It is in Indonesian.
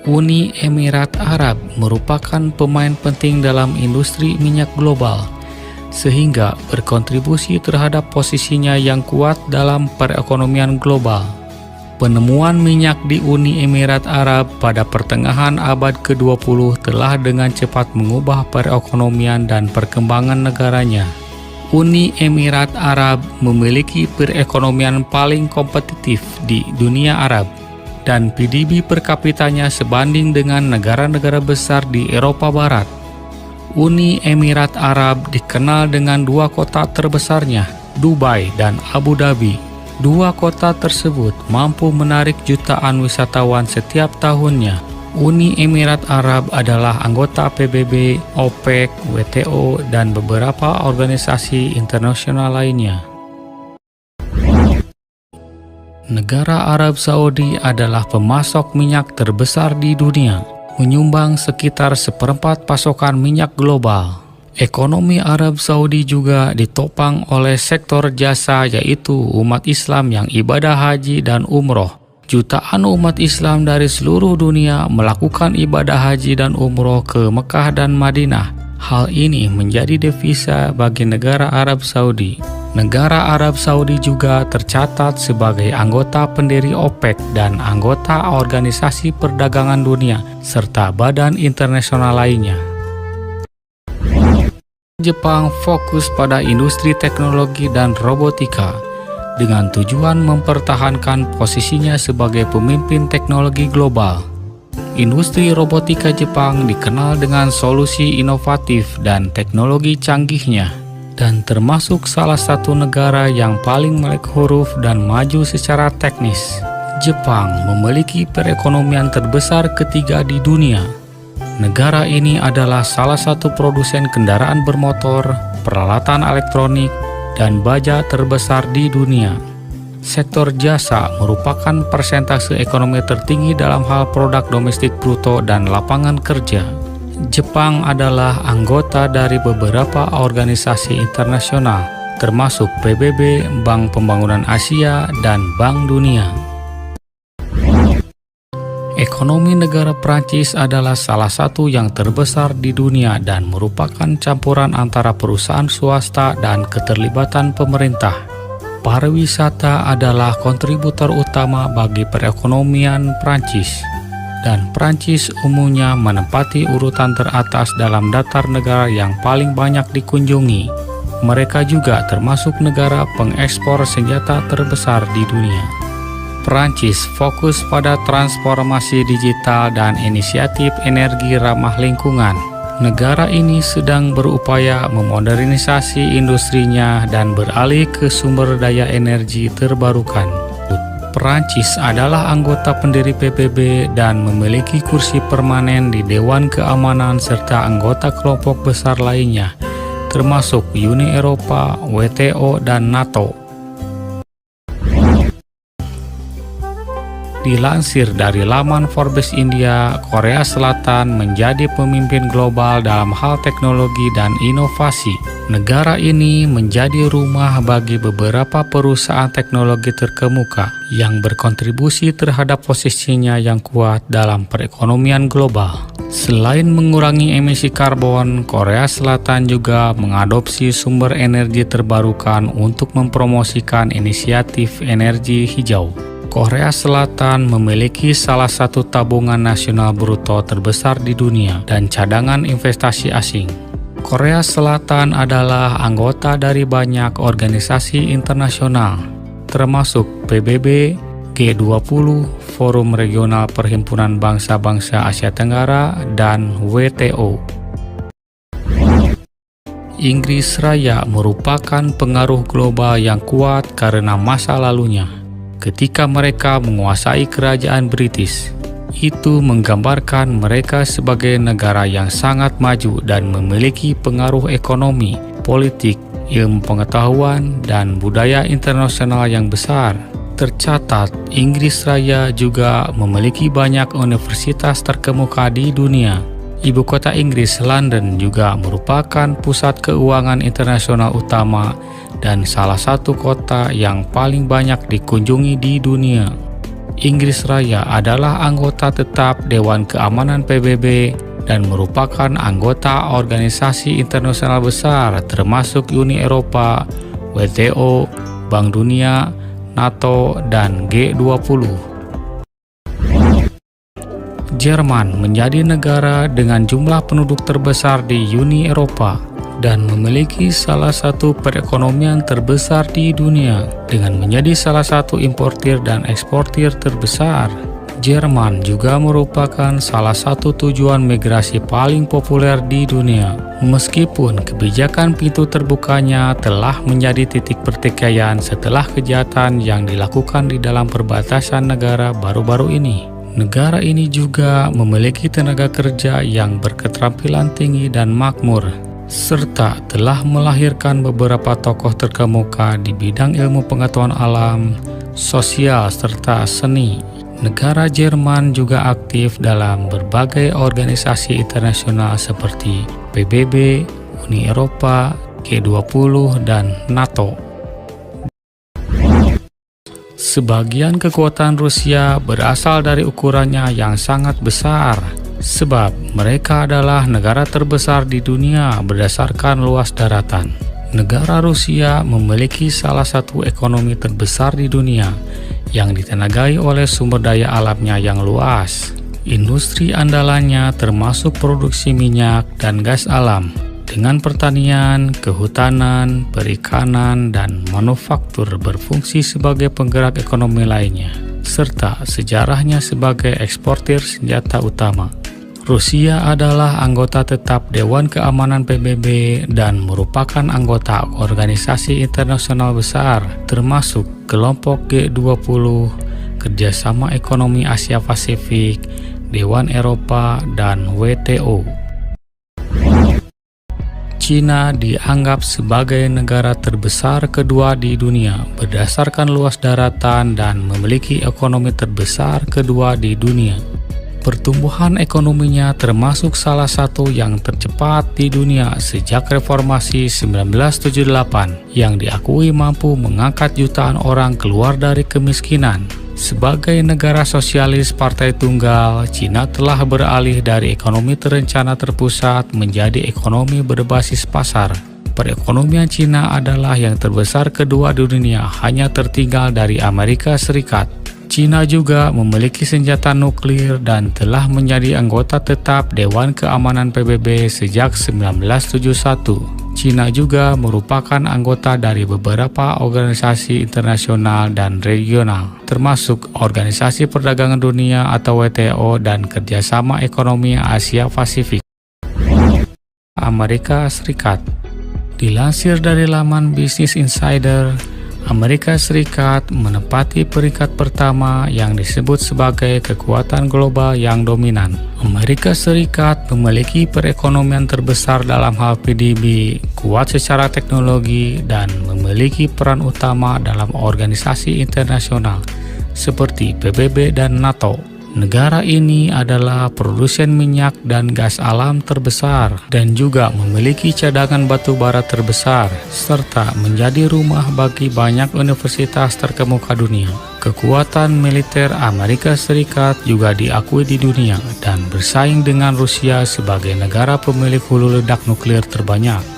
Uni Emirat Arab merupakan pemain penting dalam industri minyak global, sehingga berkontribusi terhadap posisinya yang kuat dalam perekonomian global. Penemuan minyak di Uni Emirat Arab pada pertengahan abad ke-20 telah dengan cepat mengubah perekonomian dan perkembangan negaranya. Uni Emirat Arab memiliki perekonomian paling kompetitif di dunia Arab, dan PDB per kapitanya sebanding dengan negara-negara besar di Eropa Barat. Uni Emirat Arab dikenal dengan dua kota terbesarnya, Dubai dan Abu Dhabi. Dua kota tersebut mampu menarik jutaan wisatawan setiap tahunnya. Uni Emirat Arab adalah anggota PBB, OPEC, WTO, dan beberapa organisasi internasional lainnya. Negara Arab Saudi adalah pemasok minyak terbesar di dunia, menyumbang sekitar seperempat pasokan minyak global. Ekonomi Arab Saudi juga ditopang oleh sektor jasa, yaitu umat Islam yang ibadah haji dan umroh. Jutaan umat Islam dari seluruh dunia melakukan ibadah haji dan umroh ke Mekah dan Madinah. Hal ini menjadi devisa bagi negara Arab Saudi. Negara Arab Saudi juga tercatat sebagai anggota pendiri OPEC dan anggota Organisasi Perdagangan Dunia serta badan internasional lainnya. Jepang fokus pada industri teknologi dan robotika dengan tujuan mempertahankan posisinya sebagai pemimpin teknologi global. Industri robotika Jepang dikenal dengan solusi inovatif dan teknologi canggihnya, dan termasuk salah satu negara yang paling melek huruf dan maju secara teknis. Jepang memiliki perekonomian terbesar ketiga di dunia. Negara ini adalah salah satu produsen kendaraan bermotor, peralatan elektronik, dan baja terbesar di dunia. Sektor jasa merupakan persentase ekonomi tertinggi dalam hal produk domestik bruto dan lapangan kerja. Jepang adalah anggota dari beberapa organisasi internasional, termasuk PBB, Bank Pembangunan Asia, dan Bank Dunia. Ekonomi negara Prancis adalah salah satu yang terbesar di dunia dan merupakan campuran antara perusahaan swasta dan keterlibatan pemerintah. Pariwisata adalah kontributor utama bagi perekonomian Prancis, dan Prancis umumnya menempati urutan teratas dalam daftar negara yang paling banyak dikunjungi. Mereka juga termasuk negara pengekspor senjata terbesar di dunia. Prancis fokus pada transformasi digital dan inisiatif energi ramah lingkungan. Negara ini sedang berupaya memodernisasi industrinya dan beralih ke sumber daya energi terbarukan. Prancis adalah anggota pendiri PBB dan memiliki kursi permanen di Dewan Keamanan serta anggota kelompok besar lainnya, termasuk Uni Eropa, WTO, dan NATO. Dilansir dari laman Forbes India, Korea Selatan menjadi pemimpin global dalam hal teknologi dan inovasi. Negara ini menjadi rumah bagi beberapa perusahaan teknologi terkemuka yang berkontribusi terhadap posisinya yang kuat dalam perekonomian global. Selain mengurangi emisi karbon, Korea Selatan juga mengadopsi sumber energi terbarukan untuk mempromosikan inisiatif energi hijau. Korea Selatan memiliki salah satu tabungan nasional bruto terbesar di dunia dan cadangan investasi asing. Korea Selatan adalah anggota dari banyak organisasi internasional, termasuk PBB, G20, Forum Regional Perhimpunan Bangsa-Bangsa Asia Tenggara, dan WTO. Inggris Raya merupakan pengaruh global yang kuat karena masa lalunya. Ketika mereka menguasai kerajaan British, itu menggambarkan mereka sebagai negara yang sangat maju dan memiliki pengaruh ekonomi, politik, ilmu pengetahuan, dan budaya internasional yang besar. Tercatat, Inggris Raya juga memiliki banyak universitas terkemuka di dunia. Ibu kota Inggris, London, juga merupakan pusat keuangan internasional utama dan salah satu kota yang paling banyak dikunjungi di dunia. Inggris Raya adalah anggota tetap Dewan Keamanan PBB dan merupakan anggota organisasi internasional besar termasuk Uni Eropa, WTO, Bank Dunia, NATO, dan G20. Jerman menjadi negara dengan jumlah penduduk terbesar di Uni Eropa dan memiliki salah satu perekonomian terbesar di dunia dengan menjadi salah satu importir dan eksportir terbesar. Jerman juga merupakan salah satu tujuan migrasi paling populer di dunia. Meskipun kebijakan pintu terbukanya telah menjadi titik pertikaian setelah kejahatan yang dilakukan di dalam perbatasan negara baru-baru ini. Negara ini juga memiliki tenaga kerja yang berketerampilan tinggi dan makmur, serta telah melahirkan beberapa tokoh terkemuka di bidang ilmu pengetahuan alam, sosial, serta seni. Negara Jerman juga aktif dalam berbagai organisasi internasional seperti PBB, Uni Eropa, G20, dan NATO. Sebagian kekuatan Rusia berasal dari ukurannya yang sangat besar, sebab mereka adalah negara terbesar di dunia berdasarkan luas daratan. Negara Rusia memiliki salah satu ekonomi terbesar di dunia yang ditenagai oleh sumber daya alamnya yang luas. Industri andalannya termasuk produksi minyak dan gas alam, dengan pertanian, kehutanan, perikanan, dan manufaktur berfungsi sebagai penggerak ekonomi lainnya, serta sejarahnya sebagai eksportir senjata utama. Rusia adalah anggota tetap Dewan Keamanan PBB dan merupakan anggota organisasi internasional besar termasuk kelompok G20, Kerjasama Ekonomi Asia Pasifik, Dewan Eropa, dan WTO. Cina dianggap sebagai negara terbesar kedua di dunia berdasarkan luas daratan dan memiliki ekonomi terbesar kedua di dunia. Pertumbuhan ekonominya termasuk salah satu yang tercepat di dunia sejak reformasi 1978 yang diakui mampu mengangkat jutaan orang keluar dari kemiskinan. Sebagai negara sosialis partai tunggal, Cina telah beralih dari ekonomi terencana terpusat menjadi ekonomi berbasis pasar. Perekonomian Cina adalah yang terbesar kedua di dunia, hanya tertinggal dari Amerika Serikat. Cina juga memiliki senjata nuklir dan telah menjadi anggota tetap Dewan Keamanan PBB sejak 1971. Cina juga merupakan anggota dari beberapa organisasi internasional dan regional, termasuk Organisasi Perdagangan Dunia atau WTO dan Kerjasama Ekonomi Asia Pasifik. Amerika Serikat. Dilansir dari laman Business Insider, Amerika Serikat menempati peringkat pertama yang disebut sebagai kekuatan global yang dominan. Amerika Serikat memiliki perekonomian terbesar dalam hal PDB, kuat secara teknologi, dan memiliki peran utama dalam organisasi internasional seperti PBB dan NATO. Negara ini adalah produsen minyak dan gas alam terbesar dan juga memiliki cadangan batu bara terbesar, serta menjadi rumah bagi banyak universitas terkemuka dunia. Kekuatan militer Amerika Serikat juga diakui di dunia dan bersaing dengan Rusia sebagai negara pemilik hulu ledak nuklir terbanyak.